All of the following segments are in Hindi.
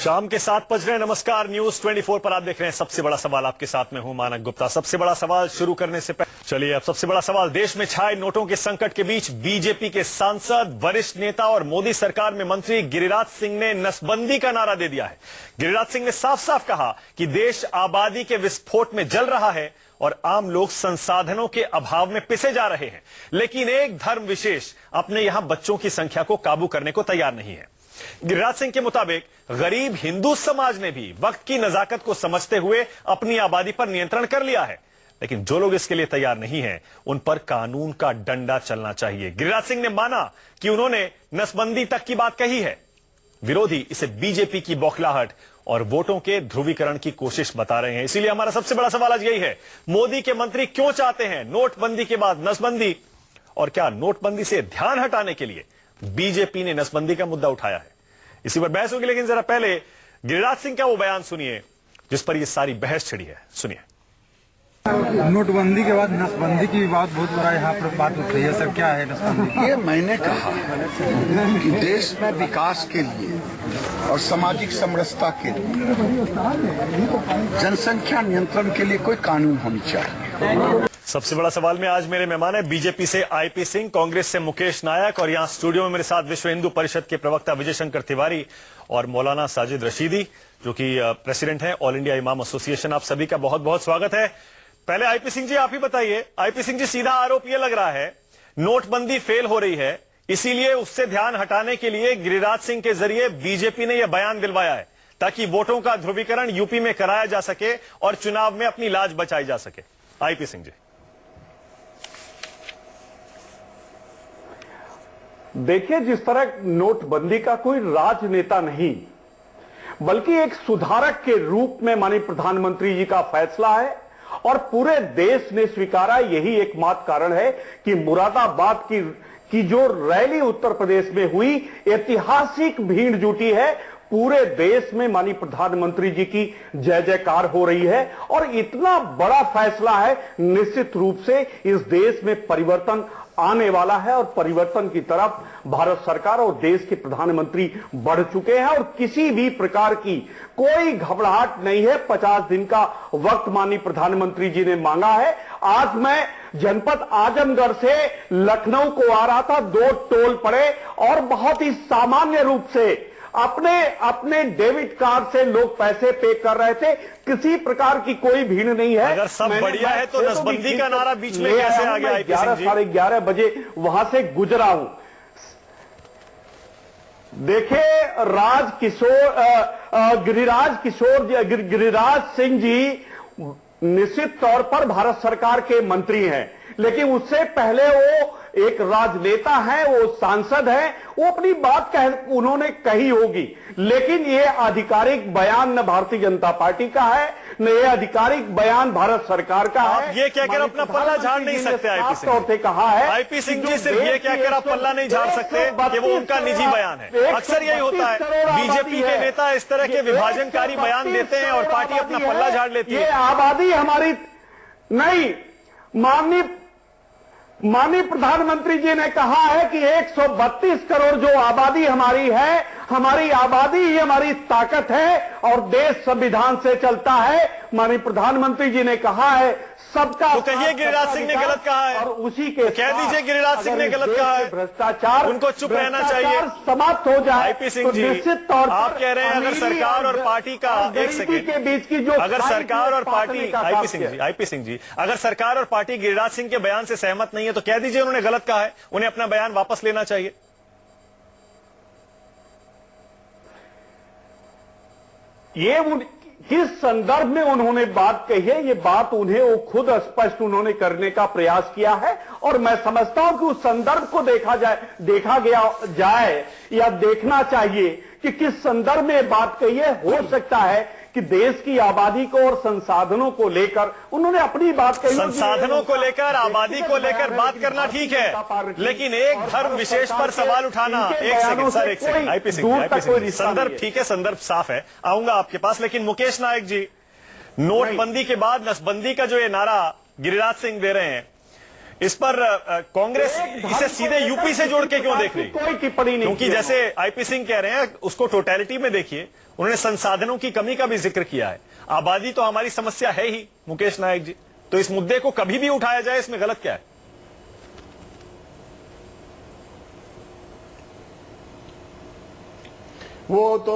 शाम के 7 बज रहे हैं। नमस्कार, न्यूज 24 पर आप देख रहे हैं सबसे बड़ा सवाल। आपके साथ में हूं मानक गुप्ता। सबसे बड़ा सवाल शुरू करने से पहले चलिए अब सबसे बड़ा सवाल। देश में छाए नोटों के संकट के बीच बीजेपी के सांसद, वरिष्ठ नेता और मोदी सरकार में मंत्री गिरिराज सिंह ने नसबंदी का नारा दे दिया है। गिरिराज सिंह ने साफ साफ कहा कि देश आबादी के विस्फोट में जल रहा है और आम लोग संसाधनों के अभाव में पिसे जा रहे हैं, लेकिन एक धर्म विशेष अपने यहां बच्चों की संख्या को काबू करने को तैयार नहीं है। गिरिराज सिंह के मुताबिक गरीब हिंदू समाज ने भी वक्त की नजाकत को समझते हुए अपनी आबादी पर नियंत्रण कर लिया है, लेकिन जो लोग इसके लिए तैयार नहीं हैं, उन पर कानून का डंडा चलना चाहिए। गिरिराज सिंह ने माना कि उन्होंने नसबंदी तक की बात कही है। विरोधी इसे बीजेपी की बौखलाहट और वोटों के ध्रुवीकरण की कोशिश बता रहे हैं। इसीलिए हमारा सबसे बड़ा सवाल आज यही है, मोदी के मंत्री क्यों चाहते हैं नोटबंदी के बाद नसबंदी, और क्या नोटबंदी से ध्यान हटाने के लिए बीजेपी ने नसबंदी का मुद्दा उठाया है? इसी पर बहस होगी, लेकिन जरा पहले गिरिराज सिंह का वो बयान सुनिए जिस पर ये सारी बहस छिड़ी है। सुनिए। नोटबंदी के बाद नसबंदी की बात बहुत बड़ा यहाँ पर बात उठ रही है सर, क्या है नसबंदी? ये मैंने कहा कि देश में विकास के लिए और सामाजिक समरसता के लिए जनसंख्या नियंत्रण के लिए कोई कानून होनी चाहिए। सबसे बड़ा सवाल में आज मेरे मेहमान है बीजेपी से आईपी सिंह, कांग्रेस से मुकेश नायक और यहां स्टूडियो में मेरे साथ विश्व हिंदू परिषद के प्रवक्ता विजय शंकर तिवारी और मौलाना साजिद रशीदी जो कि प्रेसिडेंट हैं ऑल इंडिया इमाम एसोसिएशन। आप सभी का बहुत बहुत स्वागत है। पहले आईपी सिंह जी आप ही बताइए। आईपी सिंह जी, सीधा आरोप यह लग रहा है नोटबंदी फेल हो रही है, इसीलिए उससे ध्यान हटाने के लिए गिरिराज सिंह के जरिए बीजेपी ने यह बयान दिलवाया है ताकि वोटों का ध्रुवीकरण यूपी में कराया जा सके और चुनाव में अपनी लाज बचाई जा सके। आईपी सिंह जी। देखिए, जिस तरह नोटबंदी का कोई राजनेता नहीं बल्कि एक सुधारक के रूप में माननीय प्रधानमंत्री जी का फैसला है और पूरे देश ने स्वीकारा, यही एकमात्र कारण है कि मुरादाबाद की जो रैली उत्तर प्रदेश में हुई, ऐतिहासिक भीड़ जुटी है। पूरे देश में माननीय प्रधानमंत्री जी की जय जयकार हो रही है और इतना बड़ा फैसला है, निश्चित रूप से इस देश में परिवर्तन आने वाला है और परिवर्तन की तरफ भारत सरकार और देश के प्रधानमंत्री बढ़ चुके हैं और किसी भी प्रकार की कोई घबराहट नहीं है। 50 दिन का वक्त माननीय प्रधानमंत्री जी ने मांगा है। आज मैं जनपद आजमगढ़ से लखनऊ को आ रहा था, 2 टोल पड़े और बहुत ही सामान्य रूप से अपने डेबिट कार्ड से लोग पैसे पे कर रहे थे, किसी प्रकार की कोई भीड़ नहीं है। अगर सब बढ़िया है तो नसबंदी का नारा बीच में कैसे आ गया? 11 साढ़े 11 बजे वहां से गुजरा हूं। देखिए, गिरिराज सिंह जी निश्चित तौर पर भारत सरकार के मंत्री हैं, लेकिन उससे पहले वो एक राजनेता है, वो सांसद है, वो अपनी बात उन्होंने कही होगी, लेकिन ये आधिकारिक बयान न भारतीय जनता पार्टी का है न ये आधिकारिक बयान भारत सरकार का है। आप ये कहकर अपना पल्ला झाड़ नहीं सकते आईपी सिंह तौर से कहा है। आईपी सिंह जी, सिर्फ ये कहकर आप पल्ला नहीं झाड़ सकते कि वो उनका निजी बयान है। अक्सर यही होता है, बीजेपी के नेता इस तरह के विभाजनकारी बयान देते हैं और पार्टी अपना पल्ला झाड़ लेती है। आबादी हमारी नहीं, माननीय प्रधानमंत्री जी ने कहा है कि 132 करोड़ जो आबादी हमारी है, हमारी आबादी ही हमारी ताकत है और देश संविधान से चलता है। माननीय प्रधानमंत्री जी ने कहा है सबका। तो कहिए गिरिराज सिंह ने गलत कहा है और उसी के कह दीजिए गिरिराज सिंह ने गलत कहा है। भ्रष्टाचार, उनको चुप रहना चाहिए, समाप्त हो जाए। आईपी सिंह जी, निश्चित तौर पर आप कह रहे हैं अगर सरकार और पार्टी का एक सेकंड के बीच की जो अगर सरकार और पार्टी आईपी सिंह जी अगर सरकार और पार्टी गिरिराज सिंह के बयान से सहमत नहीं है तो कह दीजिए उन्होंने गलत कहा है, उन्हें अपना बयान वापस लेना चाहिए। ये किस संदर्भ में उन्होंने बात कही है, ये बात वो खुद स्पष्ट उन्होंने करने का प्रयास किया है और मैं समझता हूं कि उस संदर्भ को देखा जाए या देखना चाहिए कि किस संदर्भ में बात कही है। हो सकता है कि देश की आबादी को और संसाधनों को लेकर उन्होंने अपनी बात कही। संसाधनों को लेकर, आबादी को लेकर बात करना ठीक है, लेकिन एक धर्म विशेष पर सवाल उठाना। एक सेकंड सर, एक सेकंड। आईपी सिंह, संदर्भ ठीक है, संदर्भ साफ है, आऊंगा आपके पास। लेकिन मुकेश नायक जी, नोटबंदी के बाद नसबंदी का जो ये नारा गिरिराज सिंह दे रहे हैं, इस पर कांग्रेस इसे सीधे यूपी से जोड़ के क्यों देख रही? कोई टिप्पणी नहीं, क्योंकि जैसे आईपी सिंह कह रहे हैं उसको टोटलिटी में देखिए, उन्होंने संसाधनों की कमी का भी जिक्र किया है। आबादी तो हमारी समस्या है ही मुकेश नायक जी, तो इस मुद्दे को कभी भी उठाया जाए इसमें गलत क्या है? वो तो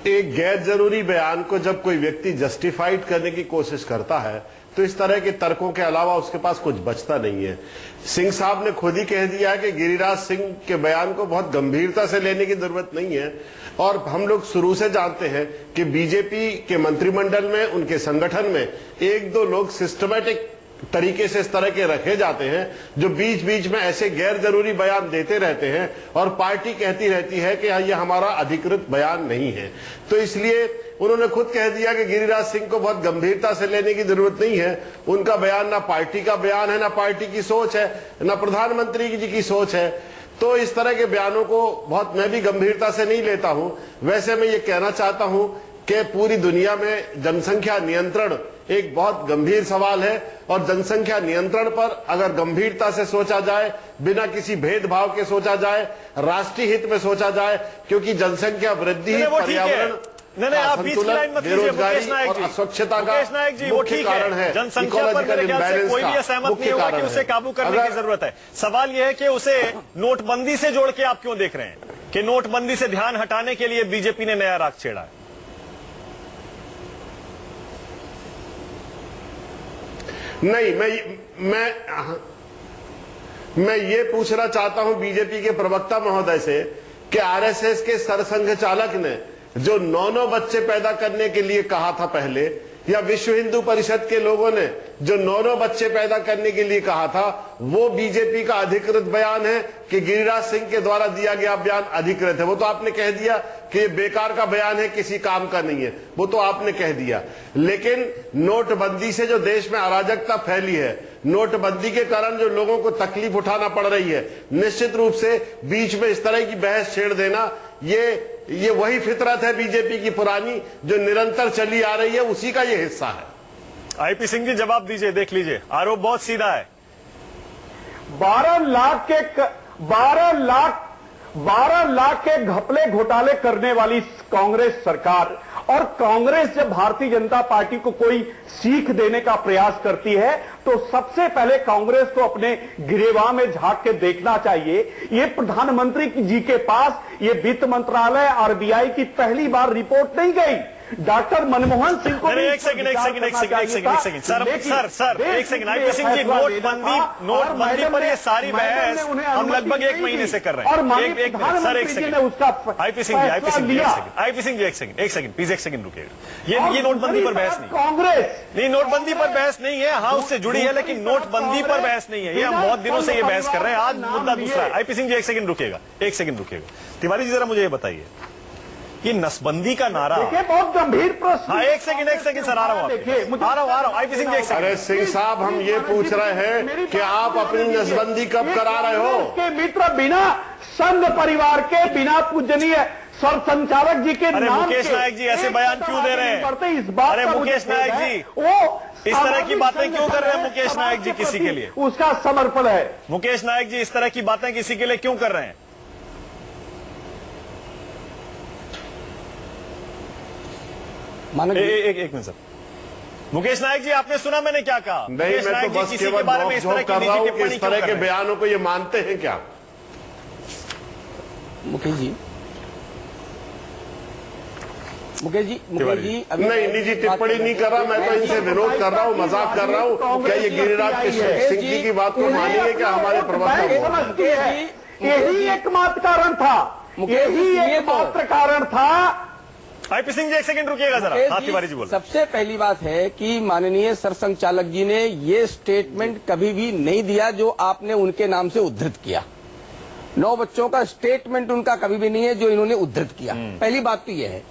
एक गैर जरूरी बयान को जब कोई व्यक्ति जस्टिफाइड करने की कोशिश करता है तो इस तरह के तर्कों के अलावा उसके पास कुछ बचता नहीं है। सिंह साहब ने खुद ही कह दिया कि गिरिराज सिंह के बयान को बहुत गंभीरता से लेने की जरूरत नहीं है, और हम लोग शुरू से जानते हैं कि बीजेपी के मंत्रिमंडल में, उनके संगठन में एक दो लोग सिस्टमैटिक तरीके से इस तरह के रखे जाते हैं जो बीच बीच में ऐसे गैर जरूरी बयान देते रहते हैं और पार्टी कहती रहती है कि यह हमारा अधिकृत बयान नहीं है। तो इसलिए उन्होंने खुद कह दिया कि गिरिराज सिंह को बहुत गंभीरता से लेने की जरूरत नहीं है। उनका बयान ना पार्टी का बयान है, ना पार्टी की सोच है, ना प्रधानमंत्री जी की सोच है। तो इस तरह के बयानों को बहुत मैं भी गंभीरता से नहीं लेता हूं। वैसे मैं ये कहना चाहता हूं कि पूरी दुनिया में जनसंख्या नियंत्रण एक बहुत गंभीर सवाल है, और जनसंख्या नियंत्रण पर अगर गंभीरता से सोचा जाए, बिना किसी भेदभाव के सोचा जाए, राष्ट्रीय हित में सोचा जाए, क्योंकि जनसंख्या वृद्धि ही पर्यावरण नहीं, आप बीच की लाइन मत लीजिए मुकेश नायक जी। अस्वच्छता का मुकेश नायक जी, वो ठीक कारण है। जनसंख्या पर मेरे ख्याल से कोई भी असहमत नहीं होगा कि उसे काबू करने की जरूरत है। सवाल यह है कि उसे नोटबंदी से जोड़ के आप क्यों देख रहे हैं कि नोटबंदी से ध्यान हटाने के लिए बीजेपी ने नया राग छेड़ा है? नहीं, मैं ये पूछना चाहता हूं बीजेपी के प्रवक्ता महोदय से कि आरएसएस के सरसंघ चालक ने जो 9 बच्चे पैदा करने के लिए कहा था पहले, या विश्व हिंदू परिषद के लोगों ने जो 9 बच्चे पैदा करने के लिए कहा था, वो बीजेपी का अधिकृत बयान है कि गिरिराज सिंह के द्वारा दिया गया बयान अधिकृत है? वो तो आपने कह दिया कि ये बेकार का बयान है, किसी काम का नहीं है, वो तो आपने कह दिया। लेकिन नोटबंदी से जो देश में अराजकता फैली है, नोटबंदी के कारण जो लोगों को तकलीफ उठाना पड़ रही है, निश्चित रूप से बीच में इस तरह की बहस छेड़ देना, ये वही फितरत है बीजेपी की पुरानी जो निरंतर चली आ रही है, उसी का ये हिस्सा है। आईपी सिंह जी जवाब दीजिए, देख लीजिए, आरोप बहुत सीधा है। 12 लाख के घपले घोटाले करने वाली कांग्रेस सरकार, और कांग्रेस जब भारतीय जनता पार्टी को कोई सीख देने का प्रयास करती है तो सबसे पहले कांग्रेस को अपने गिरेबान में झांक के देखना चाहिए। ये प्रधानमंत्री जी के पास ये वित्त मंत्रालय, आरबीआई की पहली बार रिपोर्ट नहीं गई। डॉक्टर मनमोहन सिंह को एक सेकंड सर, एक सेकंड आईपी सिंह जी, नोटबंदी पर ये सारी बहस हम लगभग 1 महीने से कर रहे हैं। सर एक सेकंड, आईपी सिंह जी एक सेकंड प्लीज, एक सेकंड रुकिएगा। ये नोटबंदी पर बहस नहीं, कांग्रेस नहीं, नोटबंदी पर बहस नहीं है। हाँ, उससे जुड़ी है, लेकिन नोटबंदी पर बहस नहीं है। ये हम बहुत दिनों से ये बहस कर रहे हैं, आज मुद्दा दूसरा है। आईपी सिंह जी एक सेकंड रुकिएगा। तिवारी जी जरा मुझे ये बताइए, ये नसबंदी का नारा, बहुत गंभीर प्रश्न। हाँ, एक सेकंड सर, आ रहा हूं। आईपी सिंह जी एक सेकंड। अरे सिंह साहब, हम ये पूछ रहे हैं कि आप अपनी नसबंदी कब करा रहे हो? के मित्र बिना संघ परिवार के, बिना पूजनीय सर संचालक जी के नाम, मुकेश नायक जी ऐसे बयान क्यों दे रहे हैं? इस बात, अरे मुकेश नायक जी, वो इस तरह की बातें क्यों कर रहे हैं मुकेश नायक जी किसी के लिए? उसका समर्पण है। मुकेश नायक जी इस तरह की बातें किसी के लिए क्यों कर रहे हैं? एक मिनट सर, मुकेश नायक जी आपने सुना मैंने क्या कहा? नहीं, मुकेश मैं नायक तो जी बस किसी केवल के बारे में इस तरह की निजी टिप्पणी इस तरह क्यों के कर रहे हैं? बयानों को ये मानते हैं क्या मुकेश जी? नहीं, निजी टिप्पणी नहीं कर रहा, मैं तो इनसे विरोध कर रहा हूँ, मजाक कर रहा हूँ। क्या ये गिरिराज सिंह जी की बात को मानिए क्या हमारे प्रवक्ता? यही एकमात्र कारण था, यही एकमात्र कारण था। आईपी सिंह जी एक सेकंड रुकिएगा जरा। हाँ, तिवारी जी बोल। सबसे पहली बात है कि माननीय सरसंघचालक जी ने ये स्टेटमेंट कभी भी नहीं दिया जो आपने उनके नाम से उद्धृत किया। 9 बच्चों का स्टेटमेंट उनका कभी भी नहीं है जो इन्होंने उद्धृत किया। पहली बात तो यह है।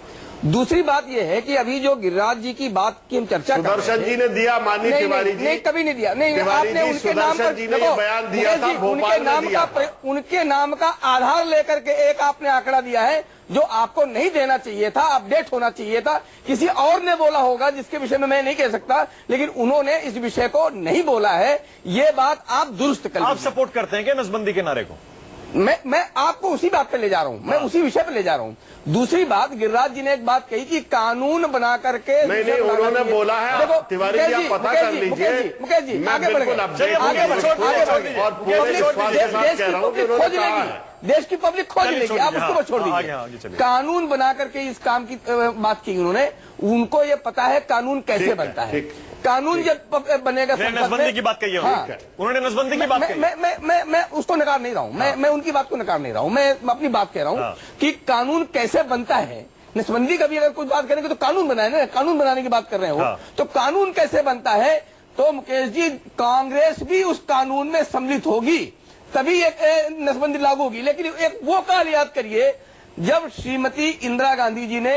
दूसरी बात यह है कि अभी जो गिरिराज जी की बात की हम चर्चा कर रहे हैं, सुदर्शन जी ने दिया, माननीय तिवारी जी? नहीं, कभी नहीं दिया। नहीं, आपने उनके नाम पर जी ने ये बयान दिया था, भोपाल में दिया था। उनके नाम का आधार लेकर के एक आपने आंकड़ा दिया है जो आपको नहीं देना चाहिए था, अपडेट होना चाहिए था। किसी और ने बोला होगा जिसके विषय में मैं नहीं कह सकता, लेकिन उन्होंने इस विषय को नहीं बोला है। ये बात आप दुरुस्त कर आप लीजिए। सपोर्ट करते हैं क्या नसबंदी के नारे को? मैं आपको उसी बात पे ले जा रहा हूं, मैं उसी विषय पे ले जा रहा हूं। दूसरी बात, गिरिराज जी ने एक बात कही कि कानून बना करके नहीं, उन्होंने बोला है। देखो, तिवारी जी, आप पता कर लीजिए। मुकेश जी, मैं आगे बढ़ बिल्कुल गए, अपडेट आगे हूं, बढ़ गए, आगे बढ़ गए। और पूरे विश्वास के साथ कह रहा हूं कि उन्होंने कहा है। देश की पब्लिक खोज चलिए, लेगी, आप छोड़ उसको दीजिए, छोड़ हाँ, दीजिए। आगे चलिए। कानून बना करके इस काम की बात की उन्होंने, उनको ये पता है कानून कैसे बनता है। कानून जब बनेगा नहीं, नसबंदी की बात कही है उन्होंने, नसबंदी की बात कही। मैं उसको नकार नहीं रहा हूं, मैं उनकी बात को नकार नहीं रहा हूं, मैं अपनी बात कह रहा हूं कि कानून कैसे बनता है। नसबंदी का भी अगर कुछ बात करेंगे तो कानून बनाए ना, कानून बनाने की बात कर रहे हो तो कानून कैसे बनता है। तो मुकेश जी, कांग्रेस भी उस कानून में सम्मिलित होगी, तभी एक नसबंदी लागू होगी। लेकिन एक वो काल याद करिए जब श्रीमती इंदिरा गांधी जी ने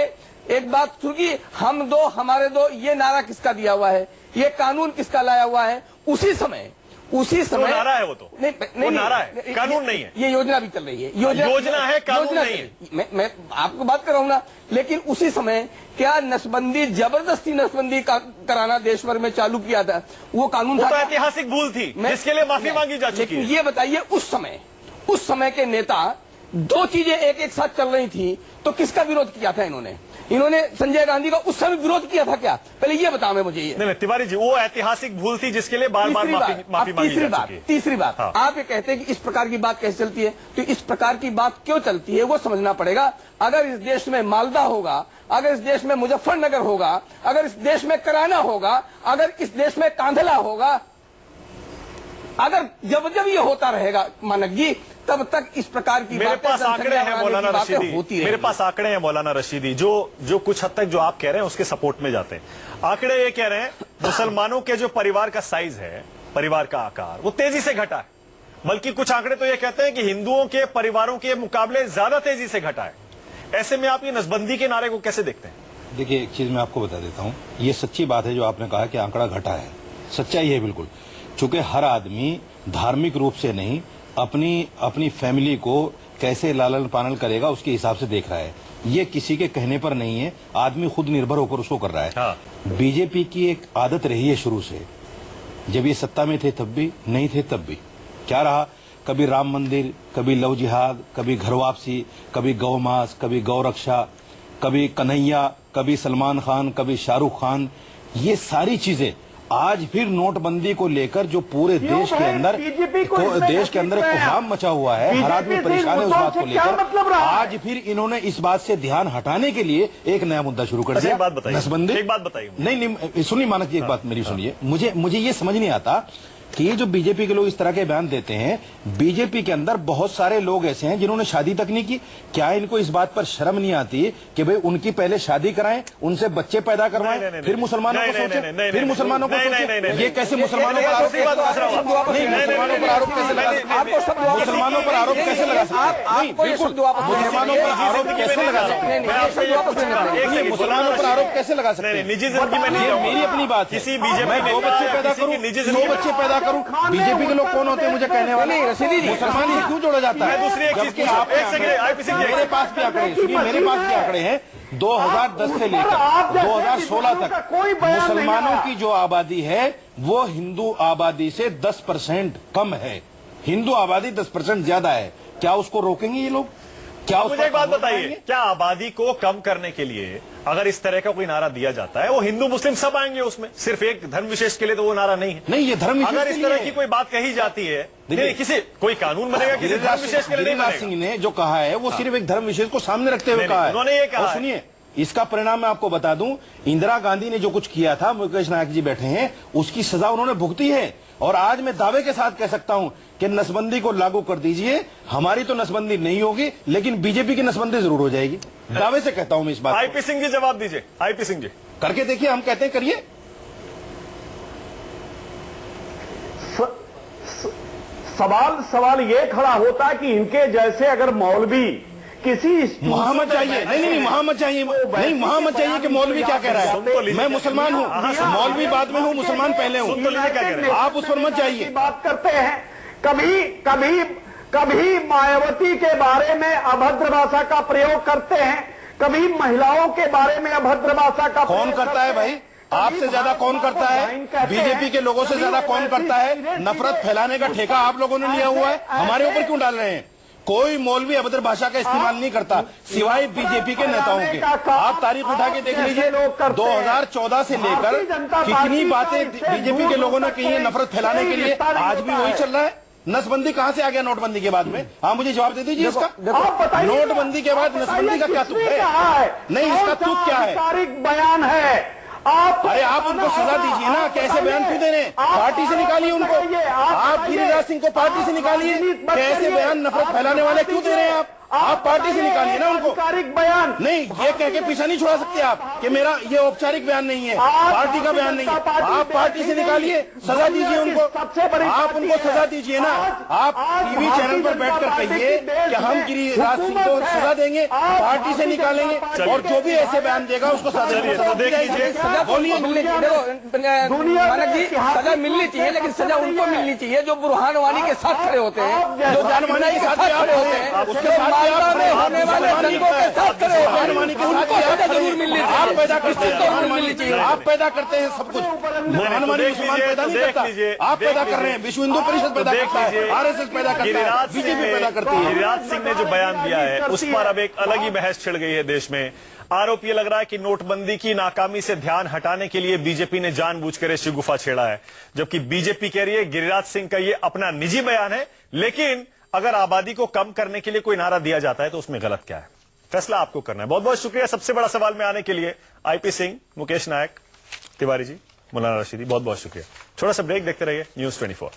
एक बात शुरू की, हम दो हमारे दो, ये नारा किसका दिया हुआ है, ये कानून किसका लाया हुआ है। उसी समय नारा है वो तो, वो नारा है, कानून नहीं है। ये योजना भी चल रही है, योजना है, कानून नहीं है। मैं आपको बात कर रहा हूं ना। लेकिन उसी समय क्या नसबंदी, जबरदस्ती नसबंदी कराना देश भर में चालू किया था, वो कानून था? तो ऐतिहासिक भूल थी जिसके लिए माफी मांगी जा चुकी लेकिन है। ये बताइए, उस समय के नेता, दो चीजें एक साथ चल रही थी तो किसका विरोध किया था इन्होंने संजय गांधी का उस समय विरोध किया था क्या? पहले ये बताओ मैं मुझे। नहीं, तिवारी जी, वो ऐतिहासिक भूल थी जिसके लिए बार बार माफी मांगी जा चुकी है। तीसरी बात, आप ये कहते हैं कि इस प्रकार की बात कैसे चलती है, तो इस प्रकार की बात क्यों चलती है वो समझना पड़ेगा। अगर इस देश में मालदा होगा, अगर इस देश में मुजफ्फरनगर होगा, अगर इस देश में कराना होगा, अगर इस देश में कांधला होगा, अगर जब ये होता रहेगा मानक जी, तब तक इस प्रकार की मेरे पास आंकड़े हैं मौलाना रशीदी, मेरे पास आंकड़े हैं मौलाना रशीदी, जो कुछ हद तक जो आप कह रहे हैं उसके सपोर्ट में जाते हैं। आंकड़े ये कह रहे हैं मुसलमानों के जो परिवार का साइज है, परिवार का आकार, वो तेजी से घटा है। बल्कि कुछ आंकड़े तो ये कहते हैं कि हिंदुओं के परिवारों के मुकाबले ज्यादा तेजी से घटा है। ऐसे में आप ये नसबंदी के नारे को कैसे देखते हैं? देखिए, एक चीज मैं आपको बता देता हूँ, ये सच्ची बात है जो आपने कहा कि आंकड़ा घटा है, सच्चाई है बिल्कुल। चूंकि हर आदमी धार्मिक रूप से नहीं, अपनी फैमिली को कैसे लालन पालन करेगा उसके हिसाब से देख रहा है। ये किसी के कहने पर नहीं है, आदमी खुद निर्भर होकर उसको कर रहा है। बीजेपी की एक आदत रही है शुरू से, जब ये सत्ता में थे तब भी, नहीं थे तब भी। क्या रहा? कभी राम मंदिर, कभी लव जिहाद, कभी घर वापसी, कभी गौ मास, कभी गौ रक्षा, कभी कन्हैया, कभी सलमान खान, कभी शाहरुख खान। ये सारी चीजें आज फिर नोटबंदी को लेकर जो पूरे देश के अंदर कोहराम मचा हुआ है, हर आदमी परेशान है उस बात को लेकर। आज फिर इन्होंने इस बात से ध्यान हटाने के लिए एक नया मुद्दा शुरू कर दिया। एक बात बताइए, नसबंदी। एक बात बताइए। नहीं, सुनिए मानक जी, एक बात मेरी सुनिए। मुझे ये समझ नहीं आता कि ये जो बीजेपी के लोग इस तरह के बयान देते हैं, बीजेपी के अंदर बहुत सारे लोग ऐसे हैं जिन्होंने शादी तक नहीं की। क्या इनको इस बात पर शर्म नहीं आती कि भाई उनकी पहले शादी कराएं, उनसे बच्चे पैदा करवाएं, फिर मुसलमानों को सोचें, फिर मुसलमानों को सोचें? ये कैसे मुसलमानों पर आरोप कैसे लगा सकते? मुसलमानों पर आरोप कैसे लगा सकते? मुसलमानों पर आरोप कैसे लगा सकते? मुसलमानों पर आरोप कैसे लगा सकते? मुसलमानों पर आरोप कैसे लगा सकते? निजी जिंदगी में नहीं, मेरी अपनी बात है। किसी बीजेपी मैं 2 बच्चे पैदा करूं, निजी 2 बच्चे पैदा करूं, बीजेपी के लोग कौन होते हैं मुझे कहने वाले? मुसलमान से क्यों जोड़ा जाता है? मैं दूसरी एक चीज, मेरे पास भी आंकड़े, सुनिए, मेरे पास भी आंकड़े हैं। 2010 से लेकर 2016 तक मुसलमानों की जो आबादी है वो हिंदू आबादी से 10% कम है। हिंदू आबादी 10% ज्यादा है। क्या उसको रोकेंगे ये लोग? क्या मुझे एक बात बताइए, क्या आबादी को कम करने के लिए अगर इस तरह का कोई नारा दिया जाता है, वो हिंदू मुस्लिम सब आएंगे उसमें, सिर्फ एक धर्म विशेष के लिए तो वो नारा नहीं है? नहीं, ये धर्म अगर इस तरह की कोई बात कही जाती है, किसी कोई कानून बनेगा किसी धर्म विशेष के लिए नहीं गिरिराज बनेगा। सिंह ने जो कहा है वो सिर्फ एक धर्म विशेष को सामने रखते हुए कहा है। उन्होंने ये कहा, सुनिए, इसका परिणाम मैं आपको बता दूं, इंदिरा गांधी ने जो कुछ किया था, मुकेश नायक जी बैठे हैं, उसकी सजा उन्होंने भुगती है। और आज मैं दावे के साथ कह सकता हूं कि नसबंदी को लागू कर दीजिए, हमारी तो नसबंदी नहीं होगी लेकिन बीजेपी की नसबंदी जरूर हो जाएगी। दावे से कहता हूं मैं इस बात। आईपी सिंह जी जवाब दीजिए, आईपी सिंह जी करके देखिए, हम कहते हैं करिए। सवाल ये खड़ा होता है कि इनके जैसे अगर मौलवी किसी वहां मत चाहिए, नहीं वहां मत चाहिए, नहीं वहां मत चाहिए कि मौलवी क्या कह रहा है। मैं मुसलमान हूं, मौलवी बाद में हूं, मुसलमान पहले हूं, आप उस पर मत जाइए। बात करते हैं, कभी कभी मायावती के बारे में अभद्र भाषा का प्रयोग करते हैं, कभी महिलाओं के बारे में अभद्र भाषा का कौन प्रयोग करता है करते भाई? हैं। आपसे ज्यादा कौन करता है? बीजेपी के लोगों से ज्यादा कौन करता है? नफरत फैलाने का ठेका आप लोगों ने लिया हुआ है, हमारे ऊपर क्यों डाल रहे हैं? कोई मौलवी अभद्र भाषा का इस्तेमाल नहीं करता सिवाय बीजेपी के नेताओं के। आप तारीख उठा के देख लीजिए, 2014 से लेकर कितनी बातें बीजेपी के लोगों ने कही है नफरत फैलाने के लिए, आज भी वही चल रहा है। नसबंदी कहां से आ गया नोटबंदी के बाद में? हाँ, मुझे जवाब दे दीजिए इसका। नोटबंदी के बाद नसबंदी का क्या तुक है? नहीं, इसका तुक क्या है? तारीख बयान है। अरे आप उनको सजा दीजिए ना, कैसे बयान क्यों दे रहे हैं? पार्टी से निकालिए उनको। आप गिरिराज सिंह को पार्टी से निकालिए, कैसे बयान नफरत फैलाने वाले क्यों दे रहे हैं आप पार्टी से निकालिए ना उनको। औपचारिक बयान नहीं, ये कह के पीछा नहीं छुड़ा सकते आप कि मेरा ये औपचारिक बयान नहीं है, पार्टी का बयान नहीं है। आप पार्टी से निकालिए, सजा दीजिए उनको। आप उनको सजा दीजिए ना। आप टीवी चैनल पर बैठकर कहिए कि हम गिरिराज सिंह को सजा देंगे, पार्टी से निकालेंगे, और जो भी ऐसे बयान देगा उसको सजा दीजिए। बोलिए, मिलनी चाहिए। देखो मानक जी, सजा मिलनी चाहिए, लेकिन सजा उनको मिलनी चाहिए जो बुरहान वानी के साथ खड़े होते हैं, जो जानमानी के साथ खड़े होते हैं, उसके साथ मालवा में होने वाले दंगों के साथ खड़े होते हैं, उनको सजा जरूर मिलनी चाहिए। आप पैदा करते हैं, मिलनी चाहिए। आप पैदा करते हैं सब कुछ। मनमानी मुसलमान पैदा नहीं करता, आप पैदा कर रहे हैं। विश्व हिंदू परिषद पैदा करता है, आरएसएस पैदा करता है, बीजेपी पैदा करती है। गिरिराज सिंह ने जो बयान दिया है उस पर अब एक अलग ही बहस छिड़ गई है देश में। आरोप ये लग रहा है कि नोटबंदी की नाकामी से ध्यान हटाने के लिए बीजेपी ने जानबूझकर ऐसी गुफा छेड़ा है, जबकि बीजेपी कह रही है गिरिराज सिंह का ये अपना निजी बयान है, लेकिन अगर आबादी को कम करने के लिए कोई नारा दिया जाता है तो उसमें गलत क्या है? फैसला आपको करना है। बहुत बहुत शुक्रिया सबसे बड़ा सवाल में आने के लिए आईपी सिंह, मुकेश नायक, तिवारी जी, मौलाना रशीदी, बहुत बहुत शुक्रिया। छोटा सा ब्रेक, देखते रहिए न्यूज़ 24।